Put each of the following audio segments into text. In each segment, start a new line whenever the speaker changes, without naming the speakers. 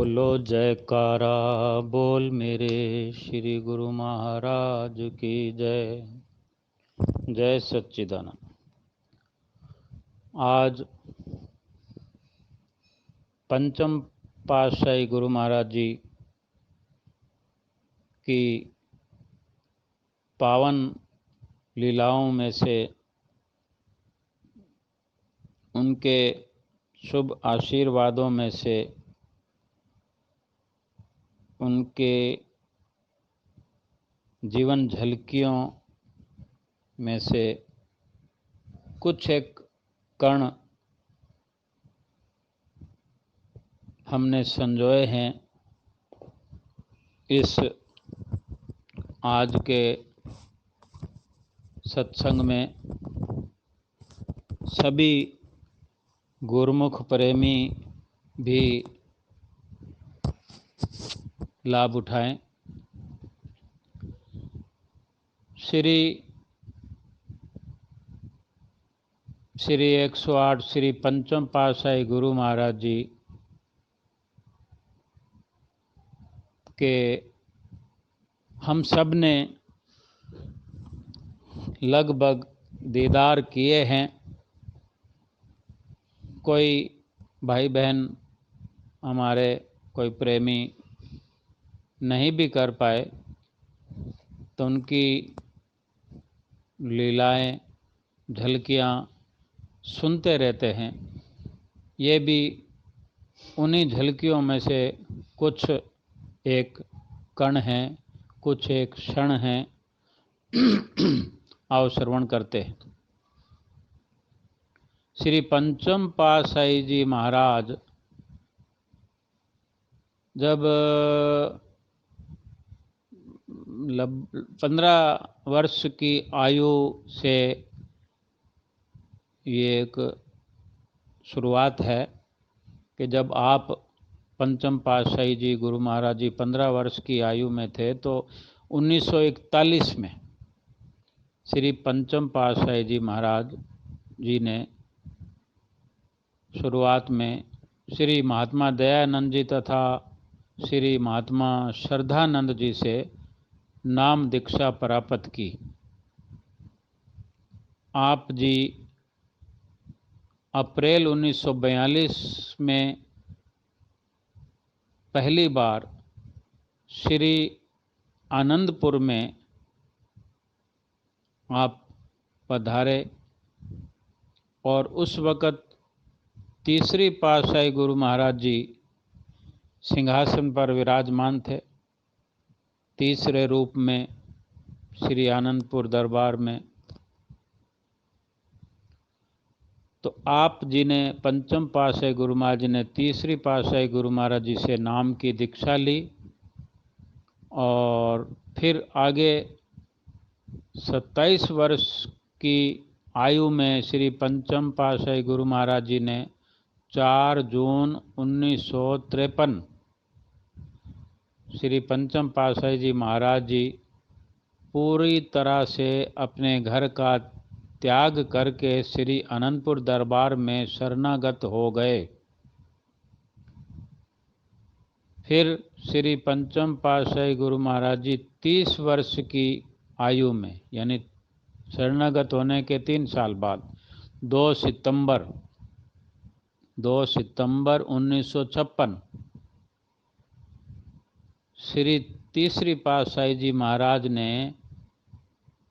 बोलो जयकारा बोल मेरे श्री गुरु महाराज की जय। जय सच्चिदानंद। आज पंचम पातशाही गुरु महाराज जी की पावन लीलाओं में से उनके शुभ आशीर्वादों में से उनके जीवन झलकियों में से कुछ एक कण हमने संजोए हैं इस आज के सत्संग में। सभी गुरुमुख प्रेमी भी लाभ उठाएं। श्री 108 श्री पंचम पातशाही गुरु महाराज जी के हम सब ने लगभग दीदार किए हैं। कोई भाई बहन हमारे कोई प्रेमी नहीं भी कर पाए तो उनकी लीलाएं झलकियां सुनते रहते हैं। ये भी उन्हीं झलकियों में से कुछ एक कण हैं, कुछ एक क्षण हैं। आओ श्रवण करते हैं। श्री पंचम पातशाही जी महाराज जब 15 वर्ष की आयु से ये एक शुरुआत है कि जब आप पंचम पातशाही जी गुरु महाराज जी 15 वर्ष की आयु में थे तो 1941 में श्री पंचम पातशाही जी महाराज जी ने शुरुआत में श्री महात्मा दयानंद जी तथा श्री महात्मा श्रद्धानंद जी से नाम दीक्षा प्राप्त की। आप जी अप्रैल 1942 में पहली बार श्री आनंदपुर में आप पधारे और उस वक़्त तीसरी पातशाही गुरु महाराज जी सिंहासन पर विराजमान थे। तीसरे रूप में श्री आनंदपुर दरबार में तो आप जी ने पंचम पातशाही गुरु महाराज जी ने तीसरी पातशाही गुरु महाराज जी से नाम की दीक्षा ली और फिर आगे 27 वर्ष की आयु में श्री पंचम पातशाही गुरु महाराज जी ने 4 जून 1953 श्री पंचम पातशाही जी महाराज जी पूरी तरह से अपने घर का त्याग करके श्री आनंदपुर दरबार में शरणागत हो गए। फिर श्री पंचम पातशाही गुरु महाराज जी 30 वर्ष की आयु में यानी शरणागत होने के 3 साल बाद 2 सितंबर 1956 श्री तीसरी पातशाही जी महाराज ने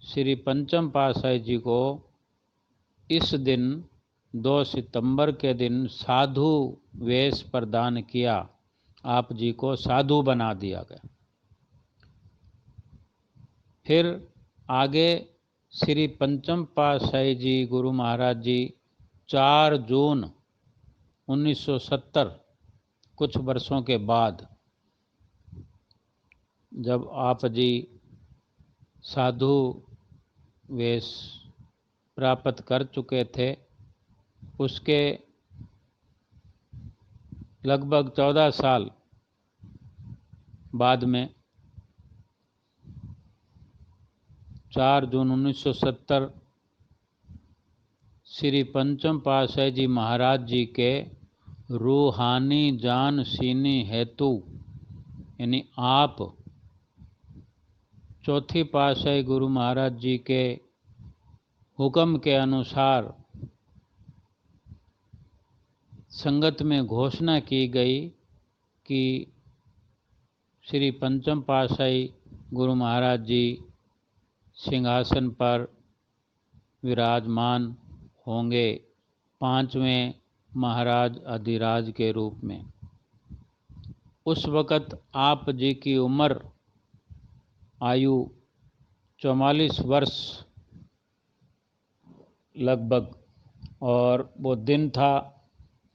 श्री पंचम पातशाही जी को इस दिन 2 सितंबर के दिन साधु वेश प्रदान किया। आप जी को साधु बना दिया गया। फिर आगे श्री पंचम पातशाही जी गुरु महाराज जी 4 जून 1970 कुछ वर्षों के बाद जब आप जी साधु वेश प्राप्त कर चुके थे उसके लगभग 14 साल बाद में 4 जून 1970 श्री पंचम पातशाही जी महाराज जी के रूहानी जान सीनी हेतु यानी आप चौथी पातशाही गुरु महाराज जी के हुक्म के अनुसार संगत में घोषणा की गई कि श्री पंचम पातशाही गुरु महाराज जी सिंहासन पर विराजमान होंगे 5वें महाराज अधिराज के रूप में। उस वक़्त आप जी की उम्र आयु 44 वर्ष लगभग, और वो दिन था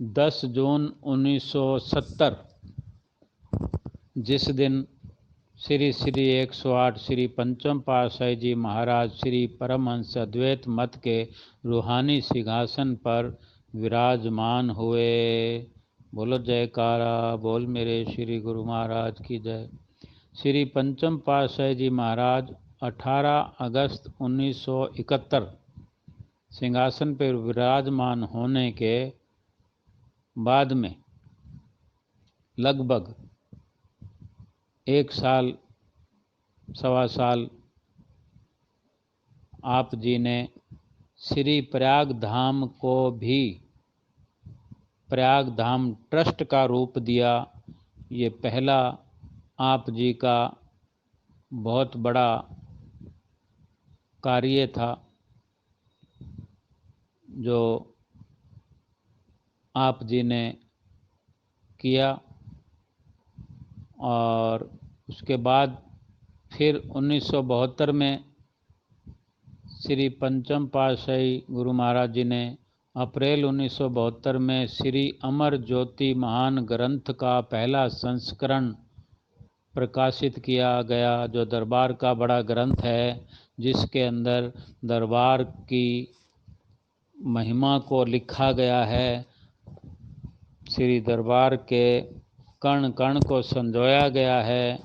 10 जून 1970, जिस दिन श्री श्री 108 श्री पंचम पातशाही जी महाराज श्री परमहंस अद्वैत मत के रूहानी सिंहासन पर विराजमान हुए। बोलो जयकारा, बोल मेरे श्री गुरु महाराज की जय। श्री पंचम पातशाही जी महाराज 18 अगस्त 1971 सिंहासन पर विराजमान होने के बाद में लगभग 1 साल सवा साल आप जी ने श्री प्रयाग धाम को भी प्रयाग धाम ट्रस्ट का रूप दिया। ये पहला आप जी का बहुत बड़ा कार्य था जो आप जी ने किया। और उसके बाद फिर 1972 में श्री पंचम पातशाही गुरु महाराज जी ने अप्रैल 1972 में श्री अमर ज्योति महान ग्रंथ का पहला संस्करण प्रकाशित किया गया, जो दरबार का बड़ा ग्रंथ है, जिसके अंदर दरबार की महिमा को लिखा गया है। श्री दरबार के कण कण को संजोया गया है।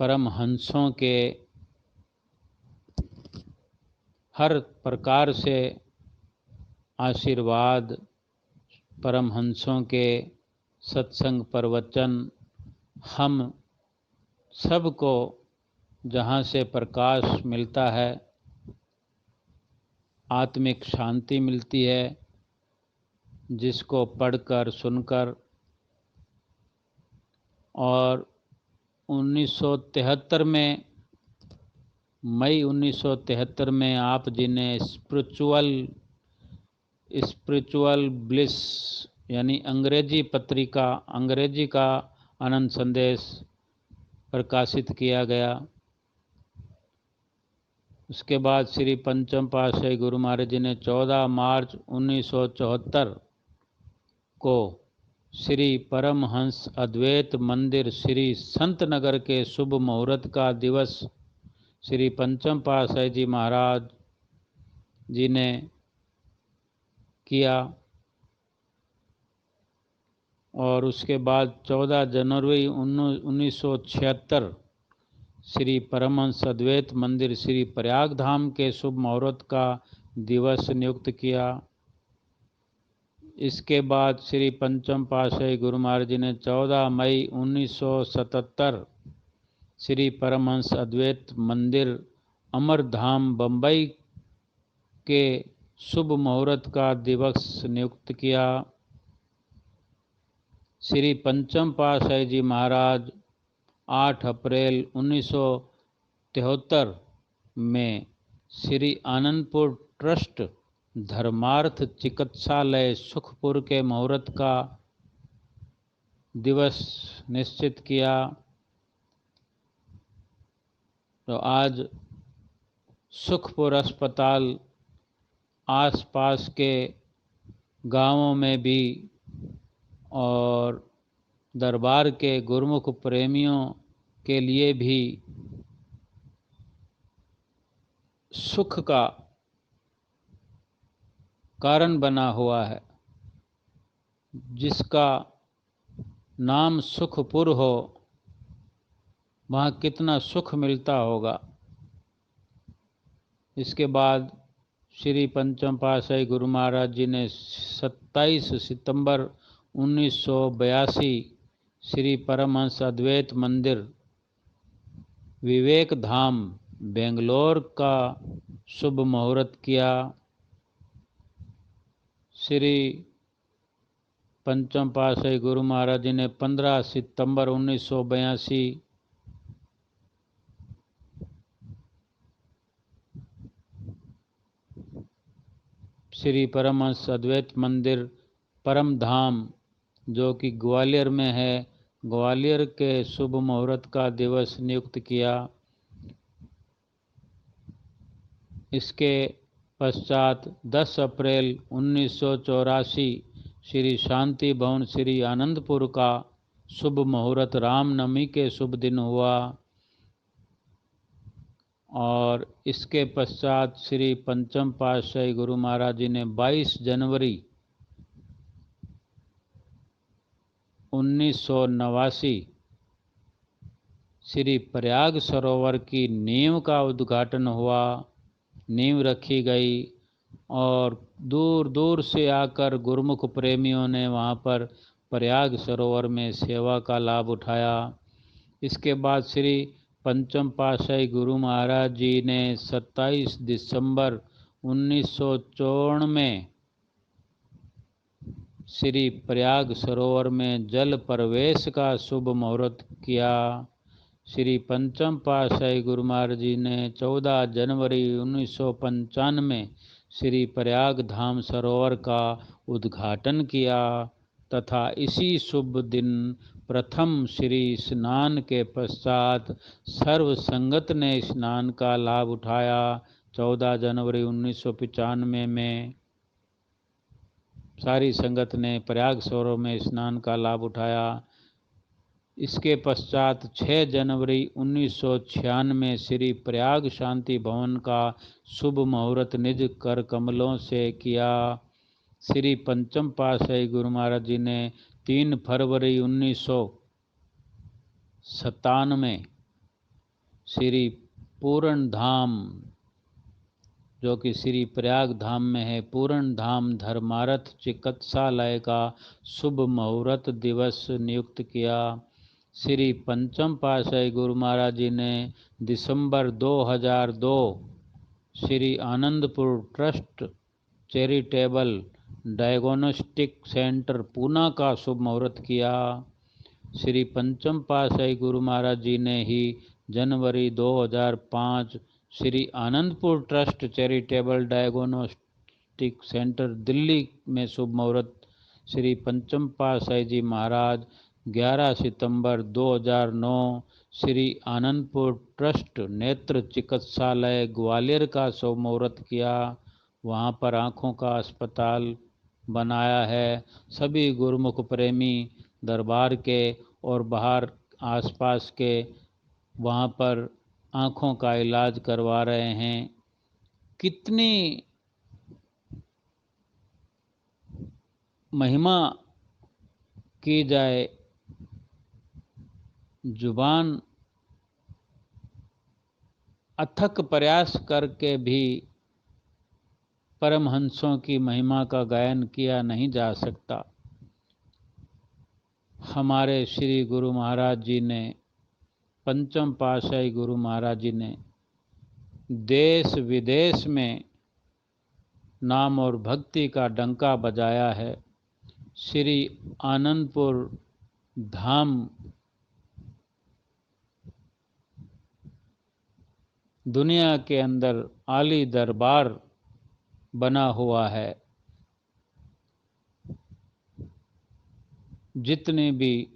परमहंसों के हर प्रकार से आशीर्वाद, परमहंसों के सत्संग प्रवचन, हम सबको जहाँ से प्रकाश मिलता है, आत्मिक शांति मिलती है, जिसको पढ़कर सुनकर। और 1973 में मई 1973 में आप जी ने स्पिरिचुअल ब्लिस यानी अंग्रेजी पत्रिका, अंग्रेजी का आनंद संदेश प्रकाशित किया गया। उसके बाद श्री पंचम पातशाही गुरु महाराज जी ने 14 मार्च 1974 को श्री परमहंस अद्वैत मंदिर श्री संत नगर के शुभ मुहूर्त का दिवस श्री पंचम पातशाही जी महाराज जी ने किया। और उसके बाद 14 जनवरी 1976 श्री परमहंस अद्वैत मंदिर श्री प्रयाग धाम के शुभ मुहूर्त का दिवस नियुक्त किया। इसके बाद श्री पंचम पातशाही गुरु महाराज जी ने 14 मई 1977 श्री परमहंस अद्वैत मंदिर अमरधाम बम्बई के शुभ मुहूर्त का दिवस नियुक्त किया। श्री पंचम पातशाही जी महाराज 8 अप्रैल 1973 में श्री आनंदपुर ट्रस्ट धर्मार्थ चिकित्सालय सुखपुर के मुहूर्त का दिवस निश्चित किया। तो आज सुखपुर अस्पताल आसपास के गांवों में भी और दरबार के गुरुमुख प्रेमियों के लिए भी सुख का कारण बना हुआ है। जिसका नाम सुखपुर हो, वहाँ कितना सुख मिलता होगा। इसके बाद श्री पंचम पातशाही गुरु महाराज जी ने 27 सितंबर 1982 श्री परमहंस अद्वैत मंदिर विवेक धाम बेंगलोर का शुभ मुहूर्त किया। श्री पंचम पातशाही गुरु महाराज जी ने 15 सितंबर 1982 श्री परमहंस अद्वैत मंदिर परम धाम जो कि ग्वालियर में है, ग्वालियर के शुभ मुहूर्त का दिवस नियुक्त किया। इसके पश्चात 10 अप्रैल 1984 श्री शांति भवन श्री आनंदपुर का शुभ मुहूर्त रामनवमी के शुभ दिन हुआ। और इसके पश्चात श्री पंचम पातशाही गुरु महाराज जी ने 22 जनवरी 1989 श्री प्रयाग सरोवर की नींव का उद्घाटन हुआ, नींव रखी गई और दूर दूर से आकर गुरुमुख प्रेमियों ने वहाँ पर प्रयाग सरोवर में सेवा का लाभ उठाया। इसके बाद श्री पंचम पातशाही गुरु महाराज जी ने 27 दिसंबर 1954 में श्री प्रयाग सरोवर में जल प्रवेश का शुभ मुहूर्त किया। श्री पंचम पातशाही गुरु महाराज जी ने 14 जनवरी 1995 में श्री प्रयाग धाम सरोवर का उद्घाटन किया तथा इसी शुभ दिन प्रथम श्री स्नान के पश्चात सर्व संगत ने स्नान का लाभ उठाया। 14 जनवरी 1995 में सारी संगत ने प्रयाग सरोवर में स्नान का लाभ उठाया। इसके पश्चात 6 जनवरी 1996 में श्री प्रयाग शांति भवन का शुभ मुहूर्त निज कर कमलों से किया। श्री पंचम पातशाही गुरु महाराज जी ने 3 फरवरी 1997 श्री पूर्ण धाम जो कि श्री प्रयाग धाम में है, पूर्ण धाम धर्मार्थ चिकित्सालय का शुभ मुहूर्त दिवस नियुक्त किया। श्री पंचम पातशाही गुरु महाराज जी ने दिसंबर 2002 Shri Anandpur trust charitable diagnostic centre Poona का शुभ मुहूर्त किया। श्री पंचम पातशाही गुरु महाराज जी ने ही जनवरी 2005 Shri Anandpur trust charitable diagnostic centre Delhi में शुभ मुहूर्त। श्री पंचम पातशाही जी महाराज 11 सितंबर 2009 श्री आनंदपुर ट्रस्ट नेत्र चिकित्सालय ग्वालियर का शुभ मुहूर्त किया। वहाँ पर आँखों का अस्पताल बनाया है। सभी गुरुमुख प्रेमी दरबार के और बाहर आसपास के वहाँ पर आँखों का इलाज करवा रहे हैं। कितनी महिमा की जाए, जुबान अथक प्रयास करके भी परमहंसों की महिमा का गायन किया नहीं जा सकता। हमारे श्री गुरु महाराज जी ने, पंचम पातशाही गुरु महाराज जी ने देश विदेश में नाम और भक्ति का डंका बजाया है। श्री आनंदपुर धाम दुनिया के अंदर आली दरबार बना हुआ है। जितनी भी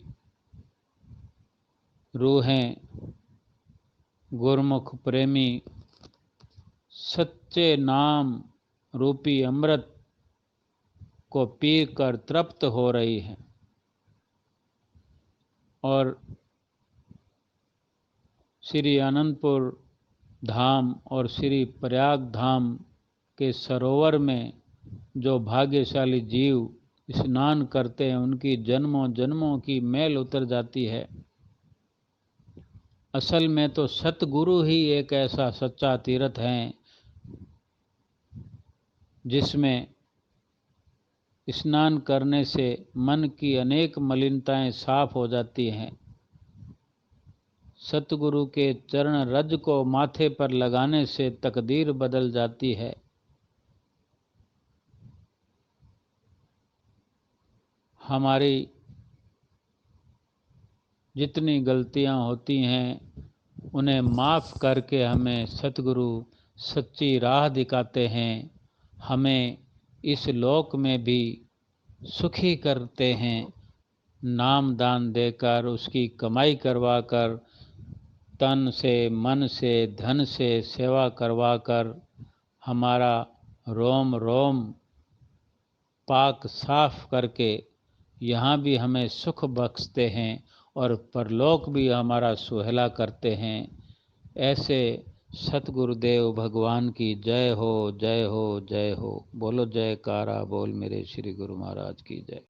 रूहें गुरमुख प्रेमी सच्चे नाम रूपी अमृत को पीकर तृप्त हो रही हैं और श्री आनंदपुर धाम और श्री प्रयाग धाम के सरोवर में जो भाग्यशाली जीव स्नान करते हैं उनकी जन्मों जन्मों की मैल उतर जाती है। असल में तो सतगुरु ही एक ऐसा सच्चा तीर्थ है जिसमें स्नान करने से मन की अनेक मलिनताएं साफ हो जाती हैं। सतगुरु के चरण रज को माथे पर लगाने से तकदीर बदल जाती है। हमारी जितनी गलतियां होती हैं उन्हें माफ़ करके हमें सतगुरु सच्ची राह दिखाते हैं, हमें इस लोक में भी सुखी करते हैं। नाम दान देकर, उसकी कमाई करवाकर, तन से, मन से, धन से सेवा करवाकर हमारा रोम रोम पाक साफ करके यहाँ भी हमें सुख बख्शते हैं और परलोक भी हमारा सुहेला करते हैं। ऐसे सतगुरुदेव भगवान की जय हो, जय हो, जय हो। बोलो जयकारा बोल मेरे श्री गुरु महाराज की जय।